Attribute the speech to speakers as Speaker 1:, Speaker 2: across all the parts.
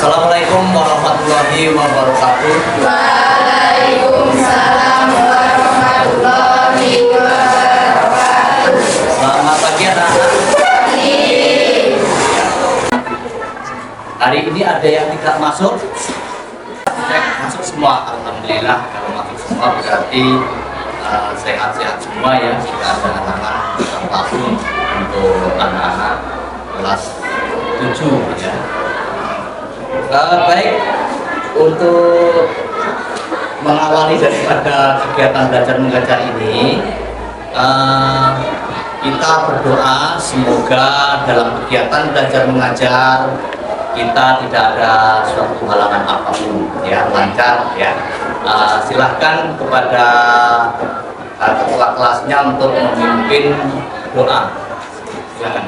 Speaker 1: Assalamualaikum warahmatullahi wabarakatuh.
Speaker 2: Waalaikumsalam warahmatullahi wabarakatuh.
Speaker 1: Selamat pagi anak-anak. Hari ini ada yang tidak masuk? Cek masuk semua. Alhamdulillah kalau masuk semua berarti sehat-sehat semua ya. Tidak ada halangan apapun untuk anak-anak kelas 7 ya. Baik, untuk mengawali daripada kegiatan belajar mengajar ini, kita berdoa semoga dalam kegiatan belajar mengajar kita tidak ada suatu halangan apapun ya, lancar ya. Silahkan kepada ketua kelasnya untuk memimpin doa. Silakan.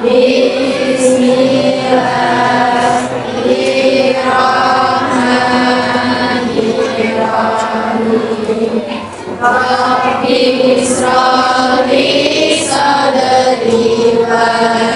Speaker 2: Bismillahirrahmanirrahim. Rabbi ishrah li sadri wa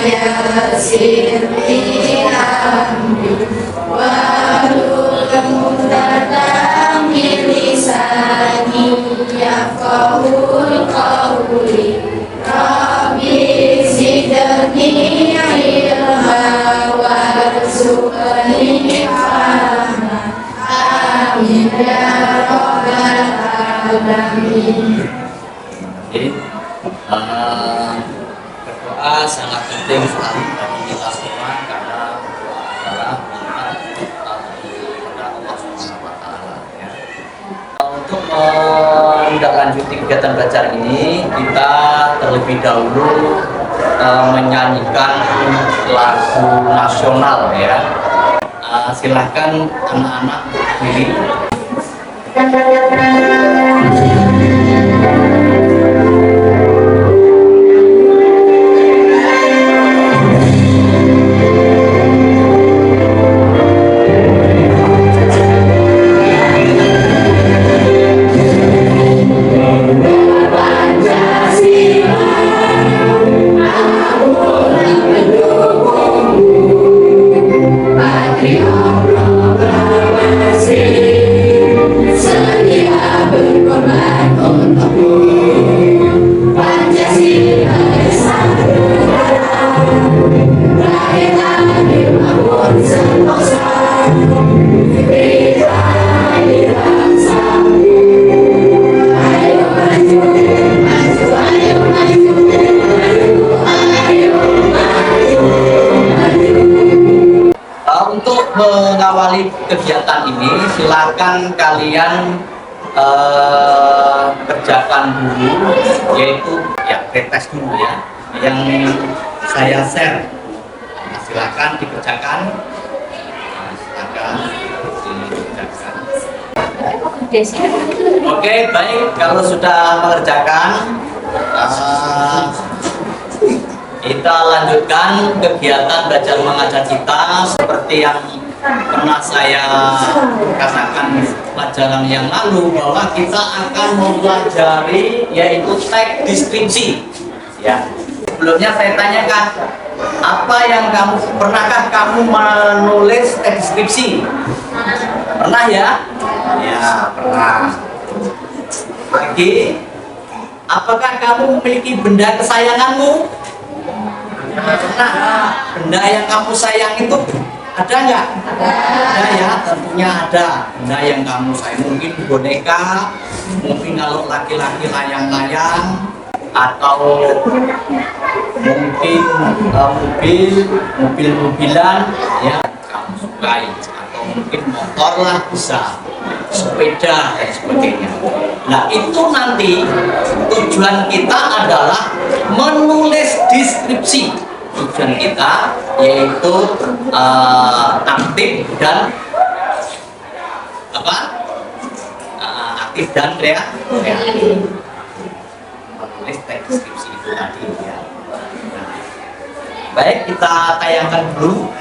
Speaker 2: yassir li amri wahlul 'uqdatam min lisani yafqahul qawli. Rabbi zidni ilma warzuqni fahma. Amin ya rabbal alamin.
Speaker 1: Jadi berdoa sangat penting sekali bagi kita semua karena berdoa adalah minta kepada Allah Subhanahu wa Ta'ala ya. Untuk menindaklanjuti kegiatan belajar ini, kita terlebih dahulu menyanyikan lagu nasional ya. Silahkan anak-anak pilih. Mengawali kegiatan ini, silakan kalian kerjakan dulu, yaitu ya pretest dulu ya, yang saya share. Nah, silakan dikerjakan. Oke, baik. Kalau sudah mengerjakan, kita lanjutkan kegiatan belajar mengajar kita seperti yang pernah saya katakan pelajaran yang lalu, bahwa kita akan mempelajari yaitu teks deskripsi ya. Sebelumnya saya tanyakan, apa yang pernahkah kamu menulis teks deskripsi? Pernah ya? Ya, pernah. Lagi, apakah kamu memiliki benda kesayanganmu? Nah, benda yang kamu sayang itu ada nggak? Ada ya, tentunya ada. Benda yang kamu sayang mungkin boneka, mungkin kalau laki-laki layang-layang, atau mungkin mobil-mobilan ya kamu sukai, atau mungkin motor lah bisa, sepeda dan sebagainya. Nah itu nanti tujuan kita adalah menulis deskripsi. Tujuan kita yaitu aktif dan apa? Aktif dan reaktif. Menulis teks deskripsi itu tadi ya. Nah, baik, kita tayangkan dulu.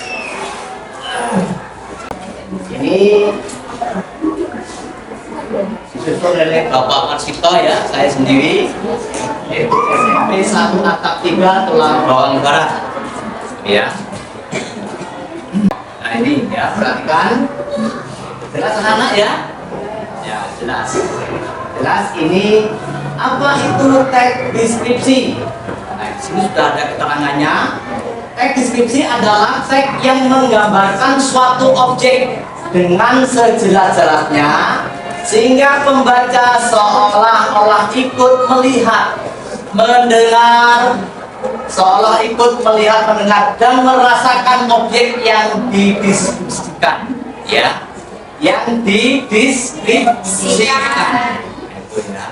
Speaker 1: Ini disusun oleh Bapak Marsito ya, saya sendiri yaitu SMP 1 Atap 3 Tulang Bawang Barat. Ya. Nah ini ya, perhatikan. Jelas anak-anak ya? Ya, jelas. Jelas ini apa itu teks deskripsi? Nah, di sini sudah ada keterangannya. Teks deskripsi adalah teks yang menggambarkan suatu objek dengan sejelas-jelasnya sehingga pembaca seolah-olah ikut melihat, mendengar, seolah ikut melihat, mendengar dan merasakan objek yang didiskusikan, ya, yang dideskripsikan. Itu ya.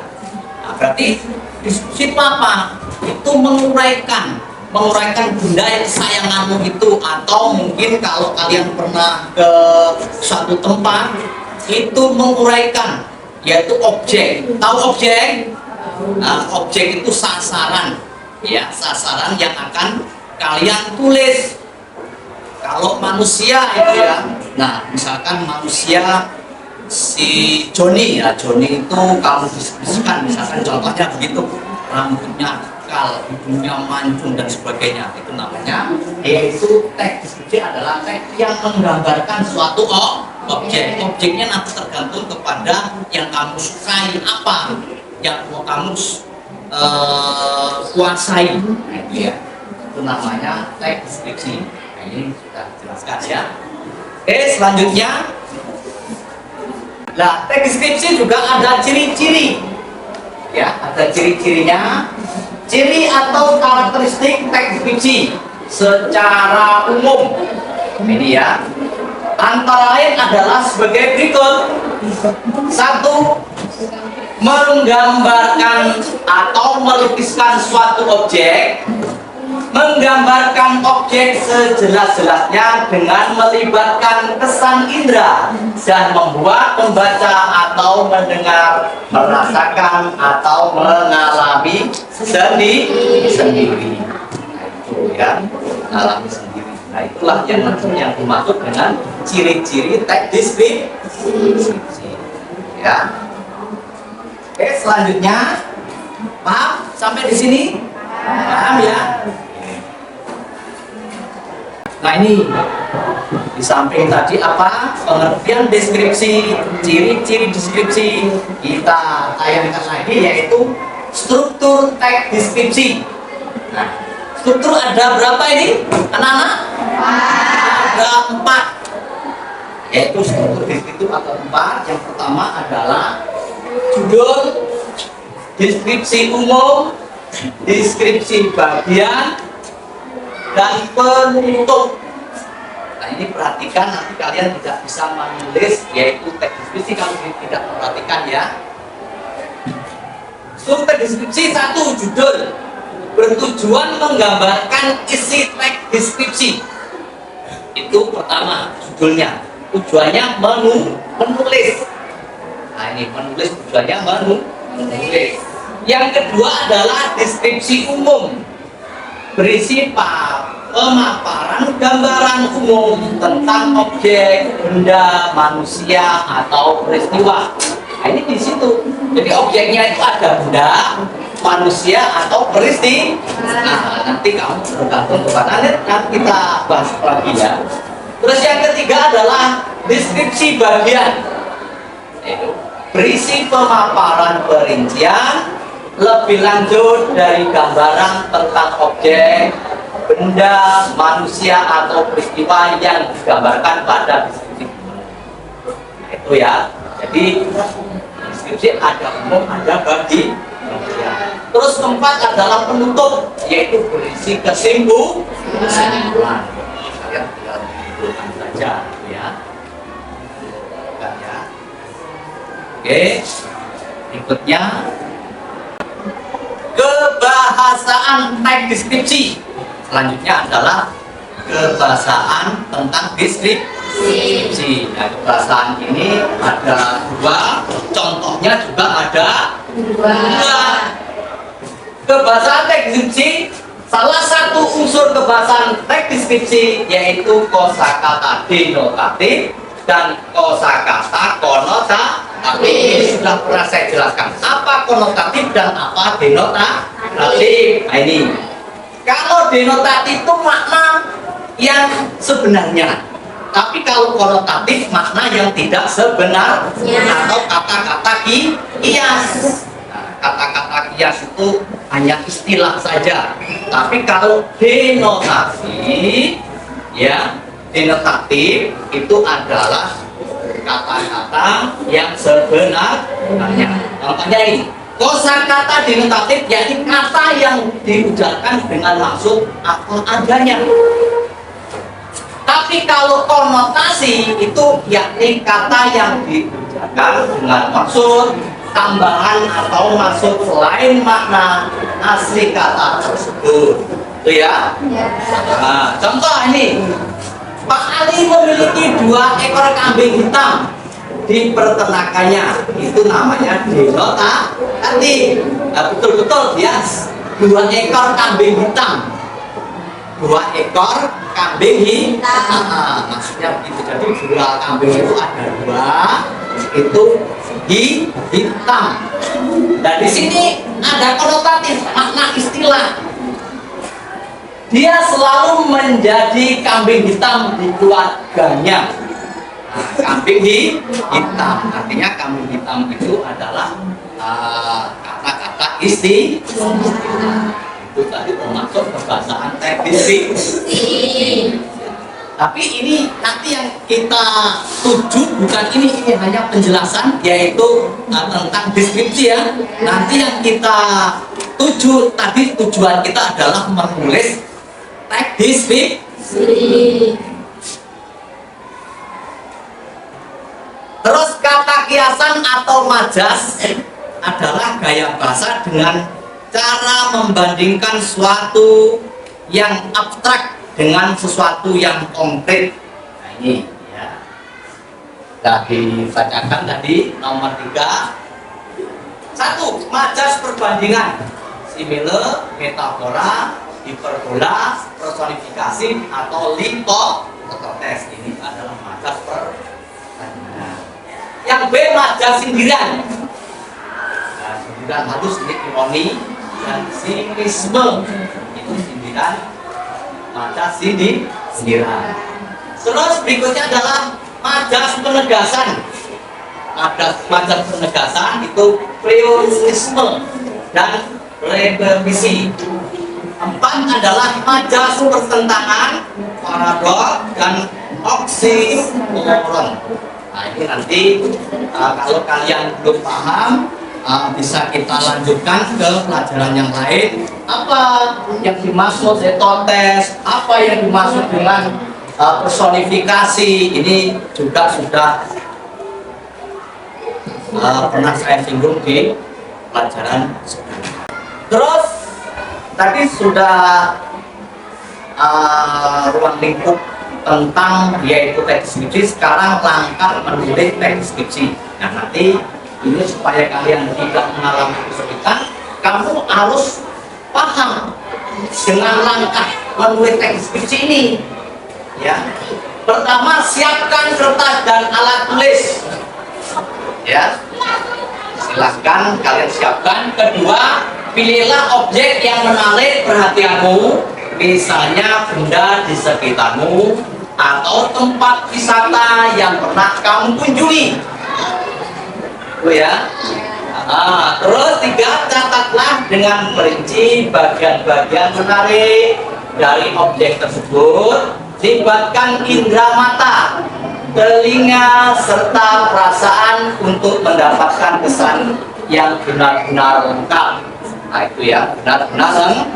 Speaker 1: Nah, berarti diskusi itu apa? Itu menguraikan benda yang kesayanganmu itu, atau mungkin kalau kalian pernah ke suatu tempat itu menguraikan, yaitu objek. Tahu objek? Nah, objek itu sasaran, ya, sasaran yang akan kalian tulis. Kalau manusia itu ya, nah misalkan manusia si Joni ya, Joni itu kamu diskusikan, misalkan contohnya begitu, rambutnya kekal, hidungnya mancung dan sebagainya, itu namanya, yaitu teks deskripsi adalah teks yang menggambarkan suatu objek. Objeknya nanti tergantung kepada yang kamu sukai, apa yang mau kamu kuasai, nah, itu ya, itu namanya teks deskripsi. Nah, ini sudah jelaskan ya. Oke, selanjutnya, nah teks deskripsi juga ada ciri-ciri, ya, ada ciri-cirinya. Ciri atau karakteristik teks deskripsi secara umum ini ya, antara lain adalah sebagai berikut. 1. Menggambarkan atau melukiskan suatu objek, menggambarkan objek sejelas-jelasnya dengan melibatkan kesan indera dan membuat pembaca atau mendengar merasakan atau mengalami sendiri. Nah, itu ya, mengalami sendiri. Nah, itulah yang dimaksud dengan ciri-ciri teks deskripsi. Ya. Oke, selanjutnya, paham sampai di sini? Paham ya? Nah ini di samping tadi apa, pengertian deskripsi, ciri-ciri deskripsi, kita tayangkan lagi yaitu struktur teks deskripsi. Nah, struktur ada berapa ini anak-anak? Ada 4, yaitu struktur deskripsi atau 4. Yang pertama adalah judul, deskripsi umum, deskripsi bagian, dan penutup. Nah ini perhatikan, nanti kalian tidak bisa menulis yaitu teks deskripsi kalau tidak memperhatikan ya. Struktur teks deskripsi 1, judul, bertujuan menggambarkan isi teks deskripsi. Itu pertama, judulnya, tujuannya menulis. Nah ini menulis, tujuannya menulis. Yang kedua adalah deskripsi umum, berisi pemaparan gambaran umum tentang objek, benda, manusia atau peristiwa. Nah ini di situ. Jadi objeknya itu ada benda, manusia atau peristiwa. Nah nanti kamu tergantung kepada nanti kita bahas lagi ya. Terus yang ketiga adalah deskripsi bagian, yaitu berisi pemaparan perincian lebih lanjut dari gambaran tentang objek, benda, manusia atau peristiwa yang digambarkan pada deskripsi. Nah, itu ya. Jadi deskripsi ada umum, ada bagian. Terus keempat adalah penutup, yaitu berisi kesimpulan. Kalian tinggal menyimpulkan saja, ya. Oke. Berikutnya, kebahasaan teks deskripsi. Selanjutnya adalah kebahasaan tentang deskripsi. Nah, kebahasaan ini ada 2, contohnya juga ada 2. Kebahasaan teks deskripsi, salah satu unsur kebahasaan teks deskripsi yaitu kosakata denotatif dan kosakata konotatif. Tapi ini sudah pernah saya jelaskan apa konotatif dan apa denotatif. Nah, ini kalau denotatif itu makna yang sebenarnya, tapi kalau konotatif makna yang tidak sebenarnya atau kata-kata kias. Kata-kata kias itu hanya istilah saja. Tapi kalau denotatif, ya, denotatif itu adalah kata-kata yang sebenarnya. Contohnya ini, kosakata denotatif yakni kata yang diucapkan dengan maksud apa adanya. Tapi kalau konotasi itu yakni kata yang diucapkan dengan maksud tambahan atau maksud selain makna asli kata tersebut. Itu ya. Nah, contoh ini, Pak Ali memiliki 2 ekor kambing hitam di peternakannya. Itu namanya denotatif. Nah, betul-betul dia 2 ekor kambing hitam. 2 ekor kambing hitam. Maksudnya begitu. Jadi 2 kambing itu ada 2, itu hitam. Dan di sini ada konotatif, makna istilah. Dia selalu menjadi kambing hitam di keluarganya. Nah, kambing hitam, artinya kambing hitam itu adalah kata-kata istilah. Itu tadi termasuk kebahasaan teknis. Tapi ini nanti yang kita tuju bukan ini hanya penjelasan, yaitu tentang deskripsi ya. Nanti yang kita tuju tadi, tujuan kita adalah menulis teks deskripsi. Terus kata kiasan atau majas adalah gaya bahasa dengan cara membandingkan suatu yang abstrak dengan sesuatu yang konkret. Nah ini ya, sudah dibacakan tadi nomor 3. 1. Majas perbandingan, simile, metafora, hiperbola, personifikasi atau litotes. Ini adalah majas perbandingan. Yang B, majas sindiran. Nah, sindiran halus ini ironi dan sinisme. Itu sindiran, majas sindiran. Terus berikutnya adalah majas penegasan. Majas penegasan itu priorisme dan revisi. 4 adalah majas pertentangan, paradok dan oksimoron. Nah ini nanti kalau kalian belum paham, bisa kita lanjutkan ke pelajaran yang lain. Apa yang dimaksud etotes, apa yang dimaksud dengan personifikasi, ini juga sudah pernah saya singgung di pelajaran sebelumnya. Terus tadi sudah ruang lingkup tentang yaitu teks deskripsi. Sekarang langkah menulis teks deskripsi. Nah nanti ini supaya kalian tidak mengalami kesulitan, kamu harus paham dengan langkah menulis teks deskripsi ini. Ya, pertama siapkan kertas dan alat tulis. Ya, silahkan kalian siapkan. Kedua, pilihlah objek yang menarik perhatianmu, misalnya benda di sekitarmu atau tempat wisata yang pernah kamu kunjungi. Ya. Terus 3, catatlah dengan perinci bagian-bagian menarik dari objek tersebut. Libatkan indera mata, telinga, serta perasaan untuk mendapatkan kesan yang benar-benar lengkap. Nah itu ya, benar-benar lengkap.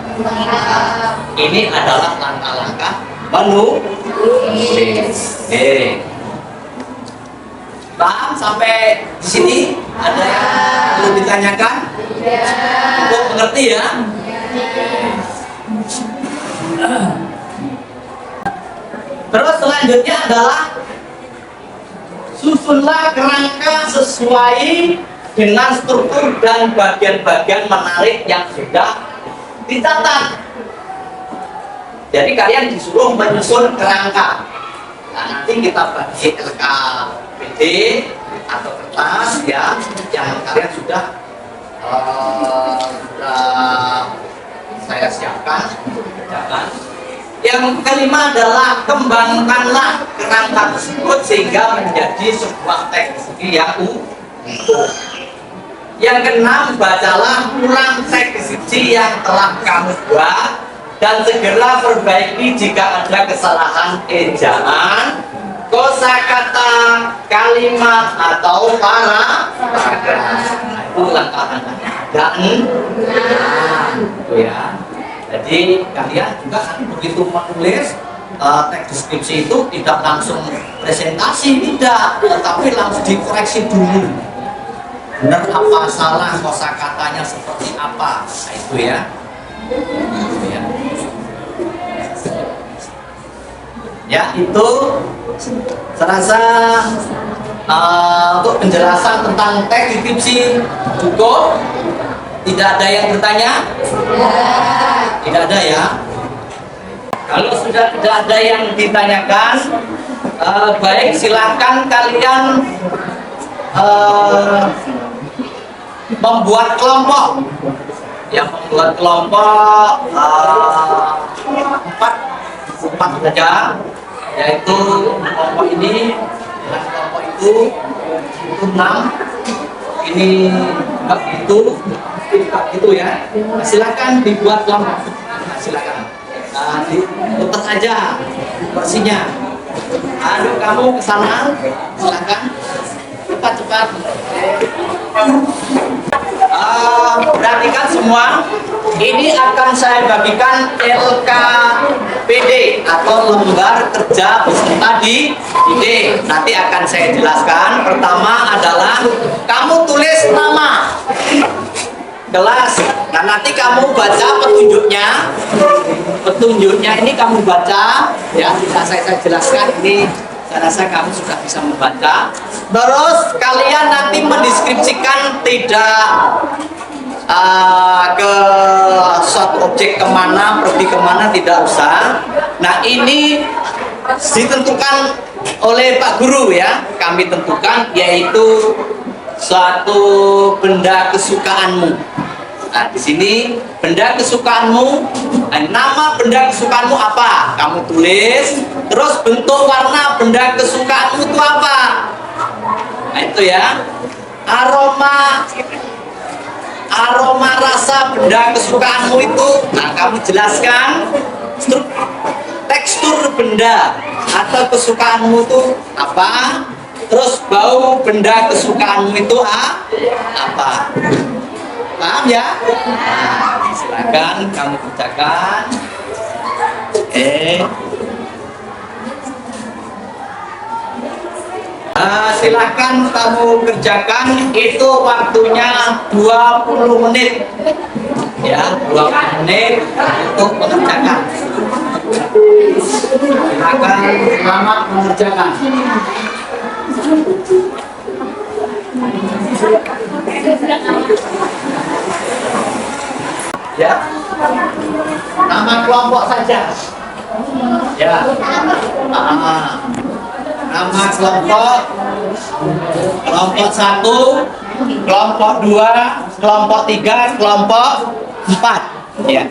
Speaker 1: Ini adalah langkah-langkah menulis. Paham sampai di sini? Ada yang perlu ditanyakan? Untuk mengerti ya? Terus selanjutnya adalah susunlah kerangka sesuai dengan struktur dan bagian-bagian menarik yang sudah dicatat. Jadi kalian disuruh menyusun kerangka. Nah, nanti kita bagi LKPD atau kertas ya yang kalian sudah saya siapkan untuk dikerjakan. Yang kelima adalah kembangkanlah kerangka tersebut sehingga menjadi sebuah teks yang utuh. Yang keenam, bacalah ulang teks yang telah kamu buat dan segera perbaiki jika ada kesalahan ejaan, kosakata, kalimat atau paragraf. Itu langkah-langkahnya ada itu ya. Jadi kalian juga nanti begitu menulis teks deskripsi itu tidak langsung presentasi, tidak, tetapi langsung dikoreksi dulu. Benar apa salah, kosakatanya seperti apa, nah, itu ya. Ya itu serasa untuk penjelasan tentang teks deskripsi cukup. Tidak ada yang bertanya? Tidak ada ya. Kalau sudah tidak ada yang ditanyakan, baik silahkan kalian membuat kelompok. Yang membuat kelompok empat saja, yaitu kelompok ini dan kelompok itu 6. Ini enggak gitu ya. Silakan dibuat kelompok. Silakan. Diputar aja kursinya. Aduh, kamu ke sana. Silakan. Cepat. Perhatikan semua. Ini akan saya bagikan LKPD atau lembar kerja peserta didik. Nanti akan saya jelaskan. Pertama adalah kamu tulis nama kelas. Nah, nanti kamu baca petunjuknya. Petunjuknya ini kamu baca ya. Tidak saya jelaskan ini. Saya rasa kamu sudah bisa membaca. Terus kalian nanti mendeskripsikan tidak ke suatu objek kemana, pergi kemana, tidak usah. Nah, ini ditentukan oleh Pak Guru ya. Kami tentukan yaitu suatu benda kesukaanmu. Nah, di sini benda kesukaanmu, nama benda kesukaanmu apa? Kamu tulis. Terus bentuk warna benda kesukaanmu itu apa? Nah, itu ya. Aroma rasa benda kesukaanmu itu. Nah, kamu jelaskan tekstur benda atau kesukaanmu itu apa? Terus bau benda kesukaanmu itu apa? Paham ya? Nah, silakan kamu kerjakan. Silakan kamu kerjakan. Itu waktunya 20 menit. Ya, 20 menit untuk mengerjakan. Silakan selamat mengerjakan. Ya, nama kelompok saja. Ya, nama kelompok 1, kelompok 2, kelompok 3, kelompok 4. Ya.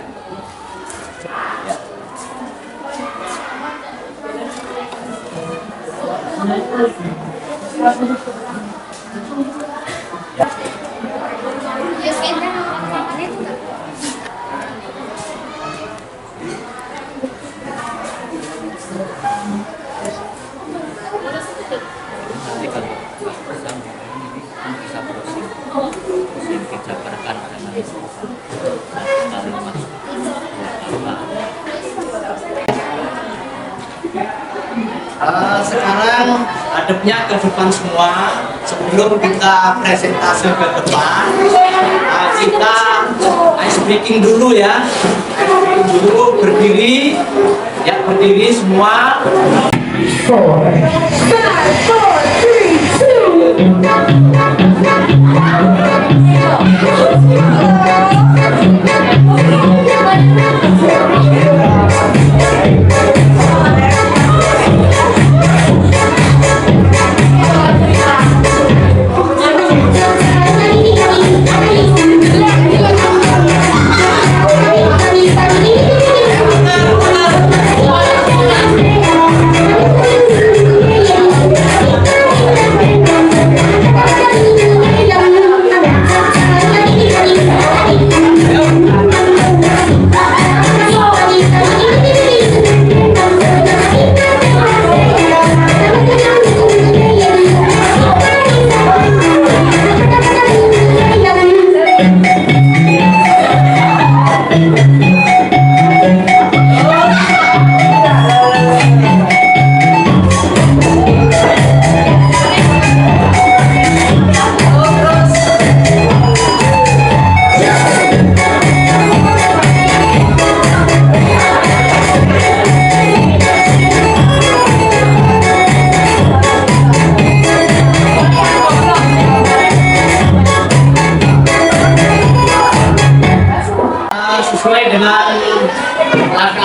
Speaker 1: Sekarang hadapnya ke depan semua. Sebelum kita presentasi ke depan, kita ice breaking dulu ya. Ice breaking dulu, berdiri. Ya, berdiri semua.
Speaker 2: 4, 5, 4, 3, 2.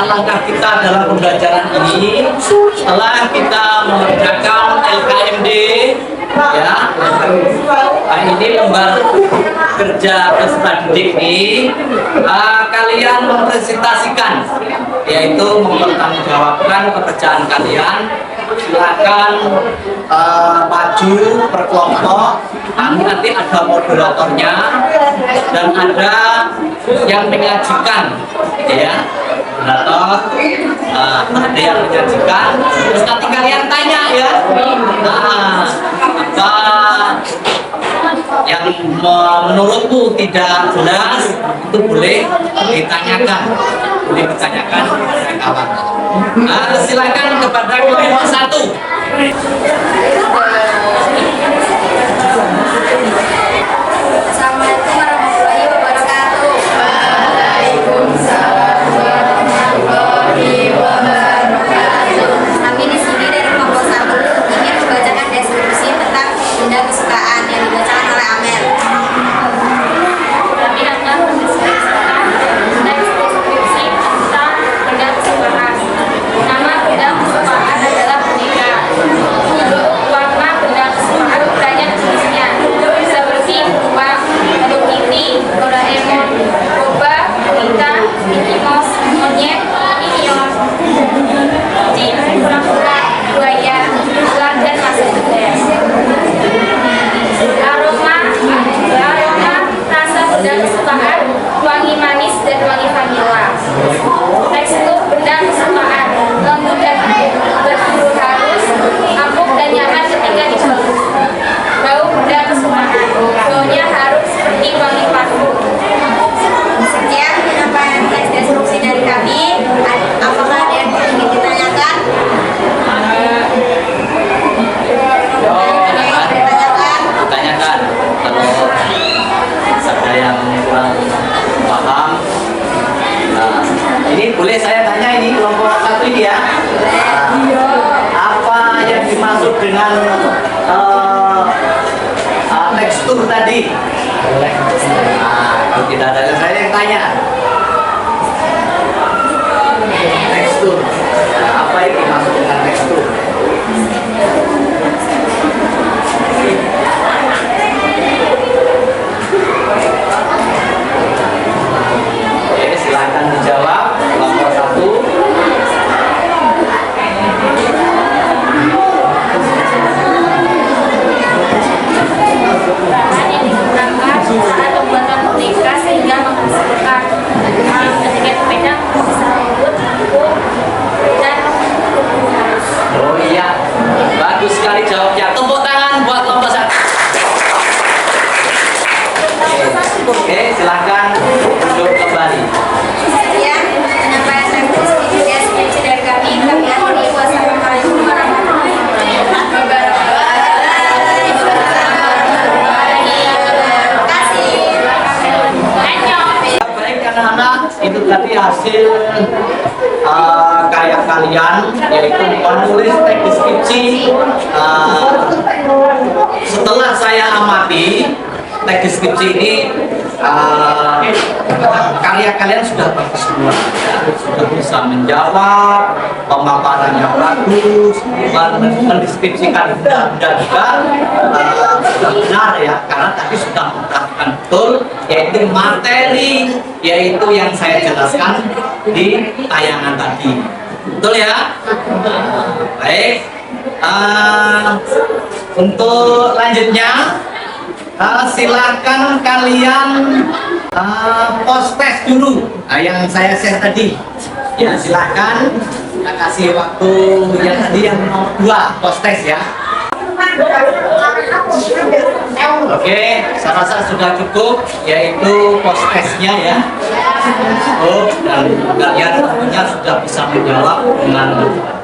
Speaker 1: langkah kita dalam pembelajaran ini setelah kita mengerjakan LKMD ya. Nah, ini lembar kerja peserta didik ini kalian mempresentasikan, yaitu mempertanggungjawabkan pekerjaan kalian. Silakan maju per kelompok. Nanti ada moderatornya dan ada yang menyajikan ya, moderator ada yang menyajikan. Terus nanti kalian tanya ya, apa yang menurutmu tidak jelas itu boleh ditanyakan oleh kawan. Silakan kepada kelompok 1.
Speaker 2: Assalamualaikum warahmatullahi wabarakatuh. Waalaikumsalam warahmatullahi wabarakatuh. Kami di sini dari kelompok 1 ingin membacakan deskripsi tentang benda kesukaan yang dibacakan oleh Amel.
Speaker 3: Kami akan mendeskripsikan deskripsi tentang benda kesukaan. Nama benda kesukaan adalah boneka. Warna benda kesukaan banyak jenisnya, seperti beruang, Hello Kitty, Doraemon, boba, boneka, Mickey Mouse, monyet, minion, kucing, kura-kura, buaya, ular, dan masih ada. Aroma rasa benda kesukaan, wangi manis dan wangi vanila. Tekstur benda kesukaan, lembut dan berburu halus, empuk dan nyaman ketika dipeluk. Bau benda kesukaan, baunya harum seperti wangi parfum.
Speaker 2: Sekian penyampaian teks deskripsi dari kami. Apakah ada yang ingin ditanyakan?
Speaker 1: Tanyakan kalau ada yang kurang paham. Nah, ini boleh saya tanya ini kelompok 1 ini ya. Apa yang dimaksud dengan tekstur tadi? Boleh. Kalau tidak ada saya yang tanya. Tekstur. Nah, apa yang dimaksud dengan tekstur? Oke, silakan dijawab kelompok 1.
Speaker 3: Bahan yang digunakan saat pembuatan boneka sehingga menghasilkan etiket sepeda bisa lembut, empuk, dan berburu halus.
Speaker 1: Oh iya, bagus sekali jawabnya. Tepuk tangan buat kelompok 1. Oke, silakan duduk kembali.
Speaker 2: Sekian penyampaian teks deskripsi dari kami. Kami akhiri. Wassalamualaikum warahmatullahi wabarakatuh.
Speaker 1: Baik anak-anak, itu tadi hasil karya kalian, yaitu menulis teks deskripsi. Setelah saya amati teks deskripsi ini, karya kalian sudah bagus semua ya. Sudah bisa menjawab, pemaparannya bagus, mendeskripsikan benda-benda juga sudah benar ya, karena tadi sudah memperhatikan betul, yaitu materi, yaitu yang saya jelaskan di tayangan tadi. Betul ya? Baik. Untuk lanjutnya, silakan kalian post test dulu yang saya share tadi ya. Silakan kita kasih waktu yang tadi yang nomor 2 post test ya. Oke, saya rasa sudah cukup, yaitu post testnya ya. Dan kalian tentunya sudah bisa menjawab dengan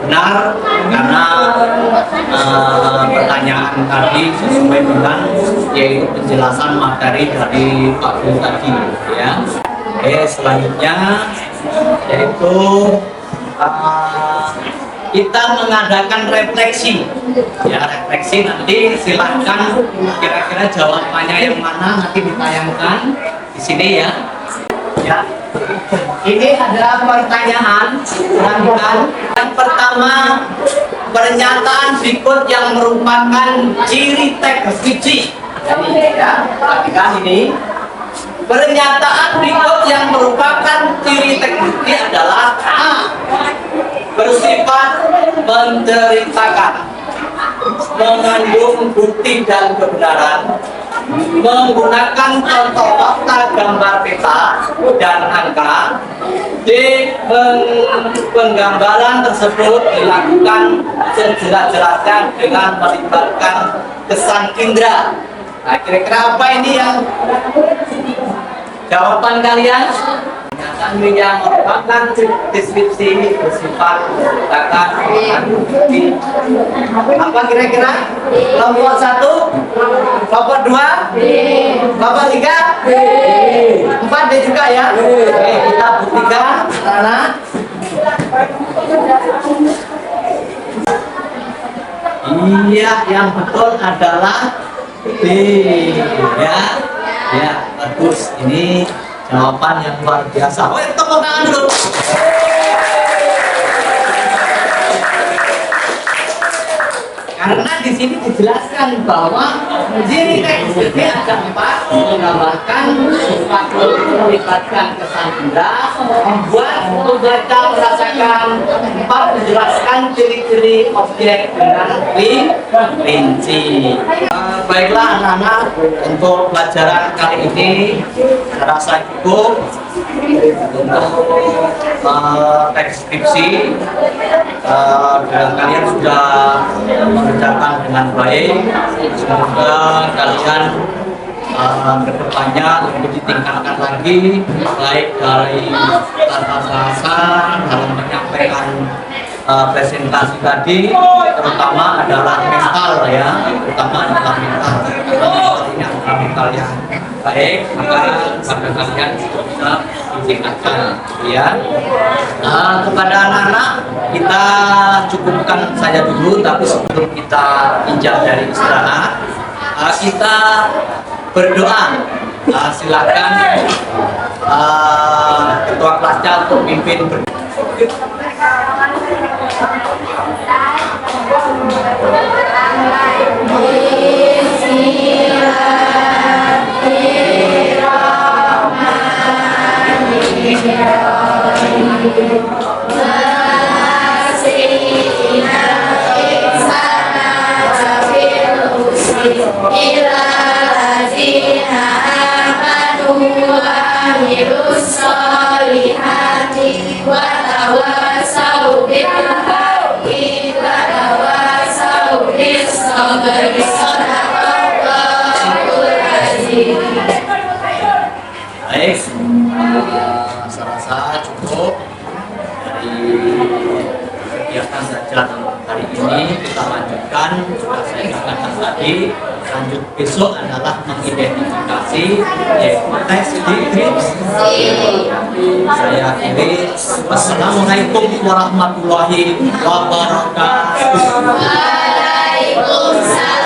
Speaker 1: benar karena pertanyaan tadi sesuai dengan yaitu penjelasan materi dari Pak Guru tadi ya. Oke, selanjutnya yaitu kita mengadakan refleksi ya. Refleksi nanti silahkan kira-kira jawabannya yang mana nanti ditayangkan di sini ya. Ini adalah pertanyaan rangkuman. Yang pertama, pernyataan berikut yang merupakan ciri teks fiksi. Ya, perhatikan ini. Pernyataan berikut yang merupakan ciri teks fiksi adalah A. Bersifat menceritakan, mengandung bukti dan kebenaran, menggunakan contoh fakta, gambar peta dan angka. D. Penggambaran tersebut dilakukan sejelas-jelasnya dengan melibatkan kesan indera. Nah, kira-kira apa ini yang jawaban kalian? Pernyataan yang merupakan deskripsi bersifat menceritakan, mengandung bukti. Apa kira-kira? Kelompok 1, kelompok 2, kelompok 3, 4 D juga ya. Oke, kita buktikan karena iya, yang betul adalah D. Ya, bagus. Ini jawaban yang luar biasa. Oh, tepuk tangan dulu. Karena di sini dijelaskan bahwa ciri teks fiksi ada 4, menggambarkan, melibatkan kesan indera, membuat pembaca merasakan, 4, menjelaskan ciri-ciri objek dengan rinci. Baiklah anak-anak, untuk pelajaran kali ini saya rasa cukup untuk teks fiksi. Dan kalian sudah mengerjakan dengan baik. Semoga kalian kedepannya lebih ditingkatkan lagi, baik dari tata bahasa dalam menyampaikan presentasi tadi, terutama adalah mental ya, terutama adalah mental. Ini adalah mental yang baik, maka pada kalian bisa ditingkatkan ya. Kepada anak-anak kita cukupkan saja dulu, tapi sebelum kita pinjam dari istirahat, kita berdoa. Silakan ketua kelasnya untuk pimpin berdoa. Baik, saya rasa cukup dari kegiatan belajar hari ini. Kita lanjutkan, sudah saya katakan tadi, lanjut besok adalah mengidentifikasi yaitu teks deskripsi. Saya akhiri, wassalamualaikum warahmatullahi wabarakatuh.
Speaker 2: Waalaikumsalam.